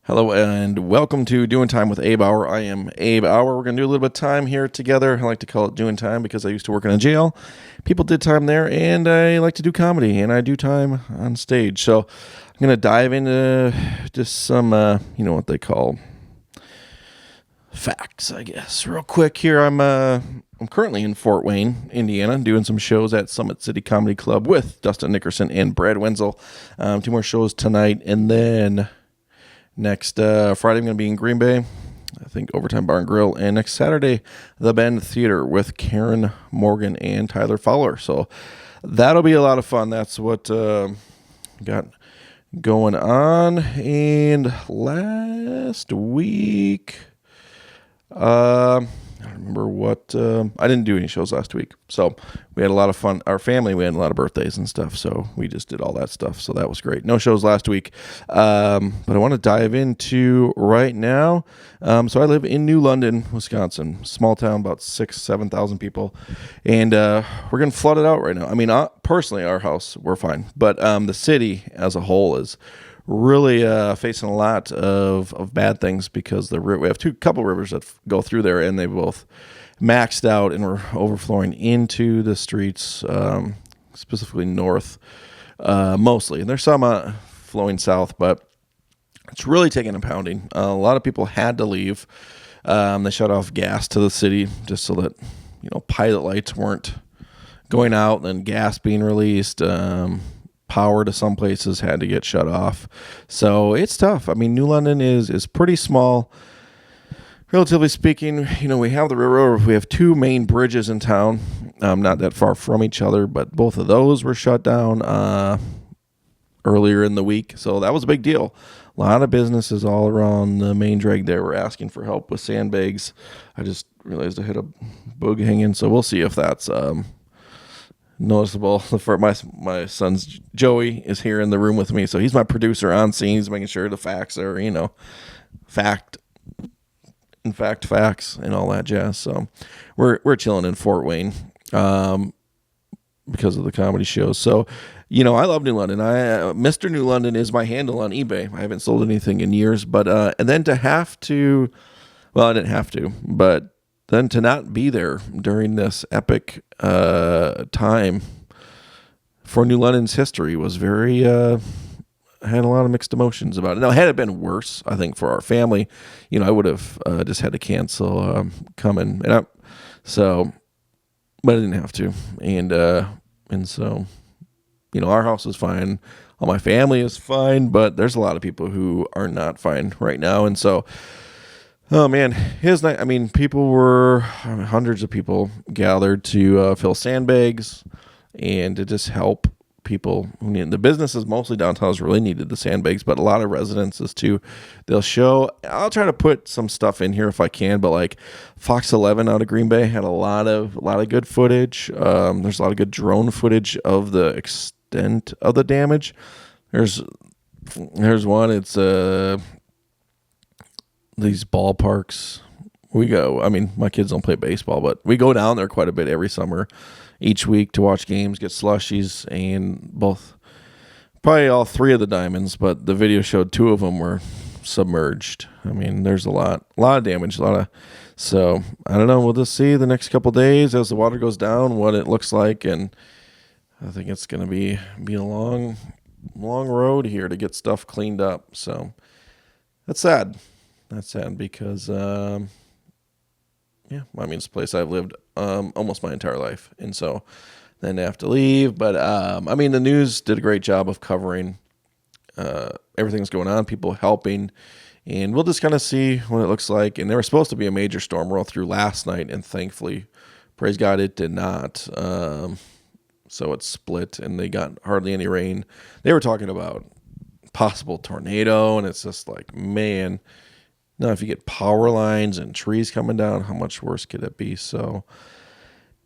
Hello and welcome to Doing Time with Abe Auer. I am Abe Auer. We're going to do a little bit of time here together. I like to call it Doing Time because I used to work in a jail. People did time there, and I like to do comedy, and I do time on stage. So I'm going to dive into just some, what they call facts, I guess. Real quick here, I'm currently in Fort Wayne, Indiana, doing some shows at Summit City Comedy Club with Dustin Nickerson and Brad Wenzel. Two more shows tonight, and then next Friday, I'm going to be in Green Bay, I think Overtime Bar and Grill. And next Saturday, the Bend Theater with Karen Morgan and Tyler Fowler. So that'll be a lot of fun. That's what got going on. And last week, I don't remember what, I didn't do any shows last week. So we had a lot of fun. Our family, we had a lot of birthdays and stuff. So we just did all that stuff. So that was great. No shows last week. But I want to dive into right now. So I live in New London, Wisconsin, small town, about 7,000 people. And we're getting flooded out right now. I mean, personally, our house, we're fine. But the city as a whole is really facing a lot of bad things because we have couple rivers that go through there, and they both maxed out and were overflowing into the streets, specifically north, mostly. And there's some flowing south, but it's really taking a pounding. A lot of people had to leave. They shut off gas to the city just so that pilot lights weren't going out and gas being released. Power to some places had to get shut off. So it's tough. I mean, New London is pretty small, relatively speaking. We have the river. We have two main bridges in town, not that far from each other, but both of those were shut down earlier in the week. So that was a big deal. A lot of businesses all around the main drag there were asking for help with sandbags. I just realized I hit a bug hanging, so we'll see if that's noticeable. For my son's Joey is here in the room with me, so he's my producer on scene. He's making sure the facts are facts and all that jazz. So we're chilling in Fort Wayne because of the comedy shows. So I love New London. Mr. New London is my handle on eBay. I haven't sold anything in years, but and then to have to, well, I didn't have to, but then to not be there during this epic time for New London's history was very, I had a lot of mixed emotions about it. Now, had it been worse, I think, for our family, I would have just had to cancel coming. But I didn't have to. And so, our house is fine. All my family is fine, but there's a lot of people who are not fine right now. And so, oh man, his night. I mean, hundreds of people gathered to fill sandbags and to just help people. The businesses mostly downtown really needed the sandbags, but a lot of residences too. They'll show. I'll try to put some stuff in here if I can, but like Fox 11 out of Green Bay had a lot of good footage. There's a lot of good drone footage of the extent of the damage. There's one. It's these ballparks. My kids don't play baseball, but we go down there quite a bit every summer, each week to watch games, get slushies, and probably all three of the diamonds, but the video showed two of them were submerged. I mean, there's a lot of damage, so I don't know. We'll just see the next couple days as the water goes down what it looks like, and I think it's going to be a long road here to get stuff cleaned up. So that's sad. That's sad because, it's a place I've lived almost my entire life. And so then I have to leave. But, the news did a great job of covering everything that's going on, people helping. And we'll just kind of see what it looks like. And there was supposed to be a major storm roll through last night. And thankfully, praise God, it did not. So it split and they got hardly any rain. They were talking about possible tornado. And it's just like, man. Now, if you get power lines and trees coming down, how much worse could it be? So,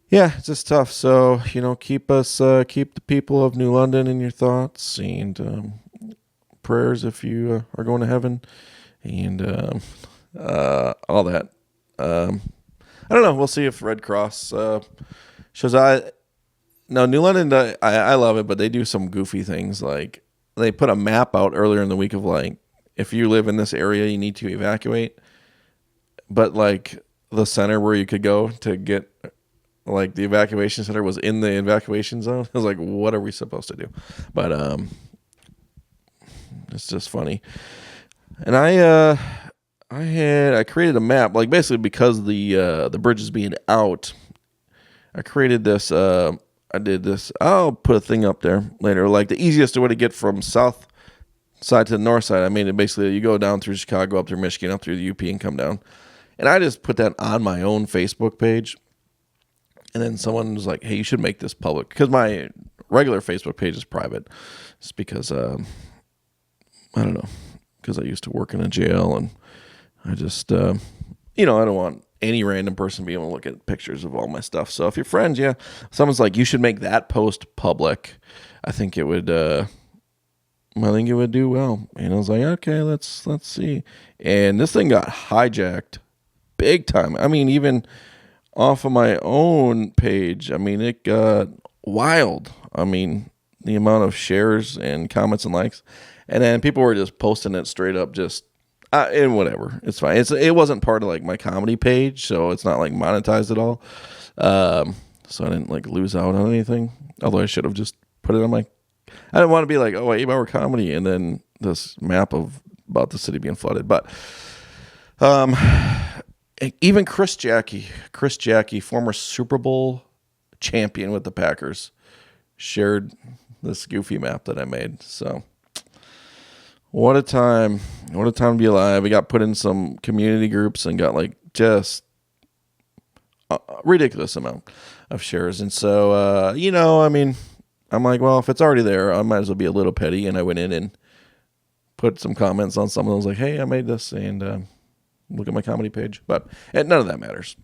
yeah, it's just tough. So, keep the people of New London in your thoughts and prayers if you are going to heaven and all that. I don't know. We'll see if Red Cross shows. New London, I love it, but they do some goofy things. Like they put a map out earlier in the week of like, if you live in this area, you need to evacuate. But like the center where you could go to get like the evacuation center was in the evacuation zone. I was like, what are we supposed to do? But it's just funny. And I created a map, like basically because the bridge is being out. I created this. I did this. I'll put a thing up there later. Like the easiest way to get from south side to the north side. I mean, it basically you go down through Chicago, up through Michigan, up through the UP, and come down. And I just put that on my own Facebook page. And then someone was like, "Hey, you should make this public," because my regular Facebook page is private. It's because I don't know, because I used to work in a jail, and I just I don't want any random person be able to look at pictures of all my stuff. So if you're friends, someone's like, you should make that post public. I think it would do well. And I was like, okay, let's see. And this thing got hijacked big time. I mean, even off of my own page, I mean, it got wild. I mean, the amount of shares and comments and likes. And then people were just posting it straight up, just and whatever, it's fine. It wasn't part of like my comedy page, so it's not like monetized at all. So I didn't like lose out on anything. Although I should have just put it on my. I didn't want to be like, oh, Abe Auer comedy, and then this map about the city being flooded. But even Chris Jackie, former Super Bowl champion with the Packers, shared this goofy map that I made. So. What a time. What a time to be alive. We got put in some community groups and got like just a ridiculous amount of shares. And so, I mean, I'm like, well, if it's already there, I might as well be a little petty. And I went in and put some comments on some of those like, hey, I made this, and look at my comedy page. But none of that matters.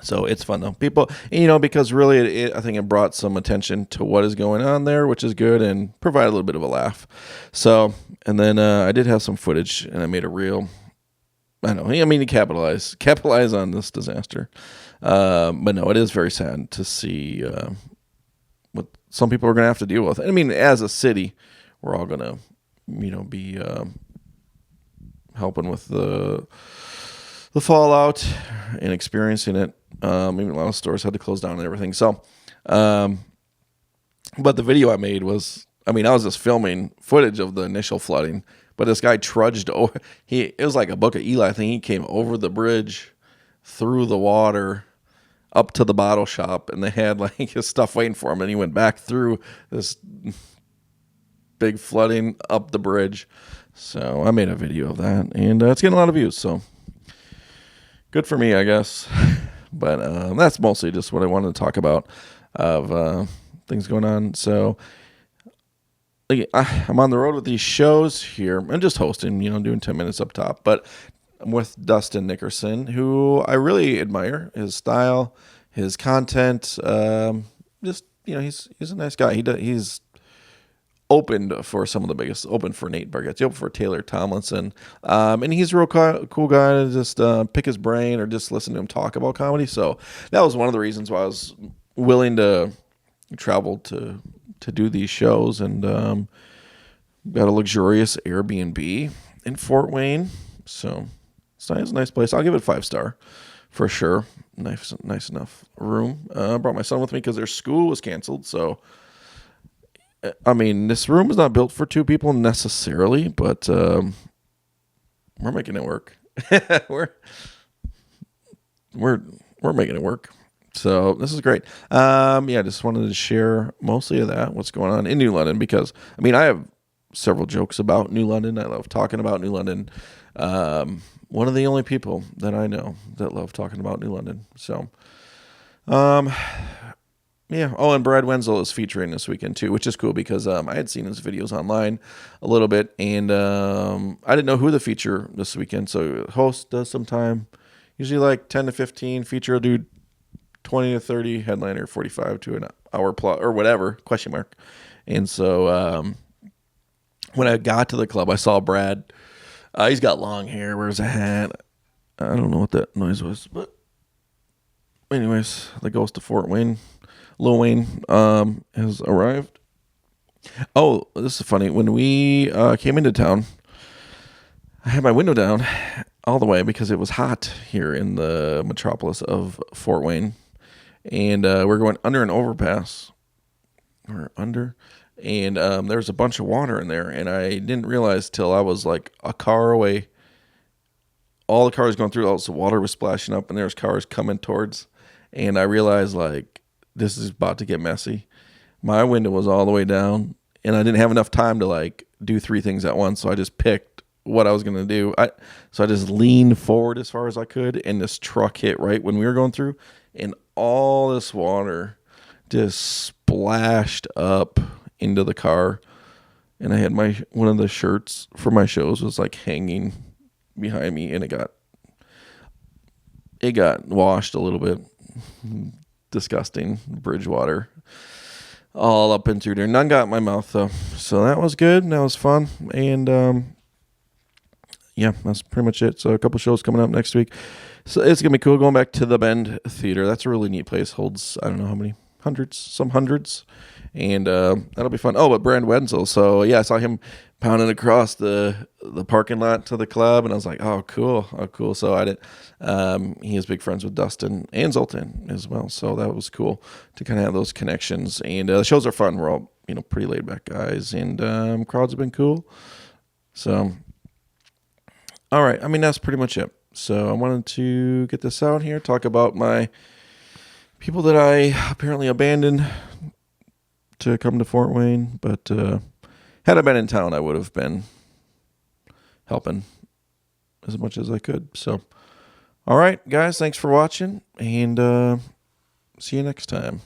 So it's fun though. People, because really I think it brought some attention to what is going on there, which is good, and provide a little bit of a laugh. So, and then I did have some footage, and I made a reel. I know, I mean, you capitalize on this disaster. But no, it is very sad to see what some people are going to have to deal with. I mean, as a city, we're all going to, be helping with the fallout and experiencing it. Even a lot of stores had to close down and everything. So, but the video I made was, I was just filming footage of the initial flooding, but this guy trudged over. It was like a Book of Eli thing. He came over the bridge, through the water, up to the bottle shop, and they had like his stuff waiting for him. And he went back through this big flooding up the bridge. So I made a video of that, and it's getting a lot of views. So good for me, I guess. But that's mostly just what I wanted to talk about of things going on. So I'm on the road with these shows here. I'm just hosting, doing 10 minutes up top. But I'm with Dustin Nickerson, who I really admire. His style, his content. He's a nice guy. He's opened for some of the biggest. Opened for Nate Bargatze. Opened for Taylor Tomlinson. And he's a real cool guy to just pick his brain or just listen to him talk about comedy. So that was one of the reasons why I was willing to travel to do these shows, and got a luxurious Airbnb in Fort Wayne. So it's a nice place. I'll give it 5-star for sure. Nice enough room. I brought my son with me because their school was canceled. So, this room is not built for 2 people necessarily, but we're making it work. we're making it work. So this is great. Just wanted to share mostly of that, what's going on in New London, because I have several jokes about New London. I love talking about New London. One of the only people that I know that love talking about New London. So, Oh, and Brad Wenzel is featuring this weekend too, which is cool because I had seen his videos online a little bit, and I didn't know who the feature this weekend. So host does sometime, usually like 10 to 15, feature a dude 20 to 30, headliner 45 to an hour plus or whatever, question mark. And so when I got to the club, I saw Brad. He's got long hair, wears a hat. I don't know what that noise was, but anyways, the ghost of Fort Wayne, Lil Wayne, has arrived. Oh, this is funny. When we came into town, I had my window down all the way because it was hot here in the metropolis of Fort Wayne. And we're going under an overpass. Or under. And there was a bunch of water in there. And I didn't realize till I was like a car away. All the cars going through, all the water was splashing up, and there was cars coming towards. And I realized, like, this is about to get messy. My window was all the way down, and I didn't have enough time to, like, do three things at once. So I just picked what I was going to do. So I just leaned forward as far as I could, and this truck hit right when we were going through. And all this water just splashed up into the car. And I had one of the shirts for my shows was, like, hanging behind me, and it got washed a little bit. Disgusting bridge water all up and through there. None got in my mouth though, so that was good. That was fun. And yeah, that's pretty much it. So a couple shows coming up next week, so it's gonna be cool going back to the Bend Theater. That's a really neat place. Holds, I don't know how many hundreds, and that'll be fun. Oh, but Brand Wenzel, so yeah, I saw him pounding across the parking lot to the club, and I was like, oh cool. So I did. He is big friends with Dustin and Zoltan as well, so that was cool to kind of have those connections. And the shows are fun. We're all pretty laid back guys, and crowds have been cool. So all right, I mean that's pretty much it. So I wanted to get this out here, talk about my people that I apparently abandoned to come to Fort Wayne, but had I been in town, I would have been helping as much as I could. So, all right, guys, thanks for watching, and see you next time.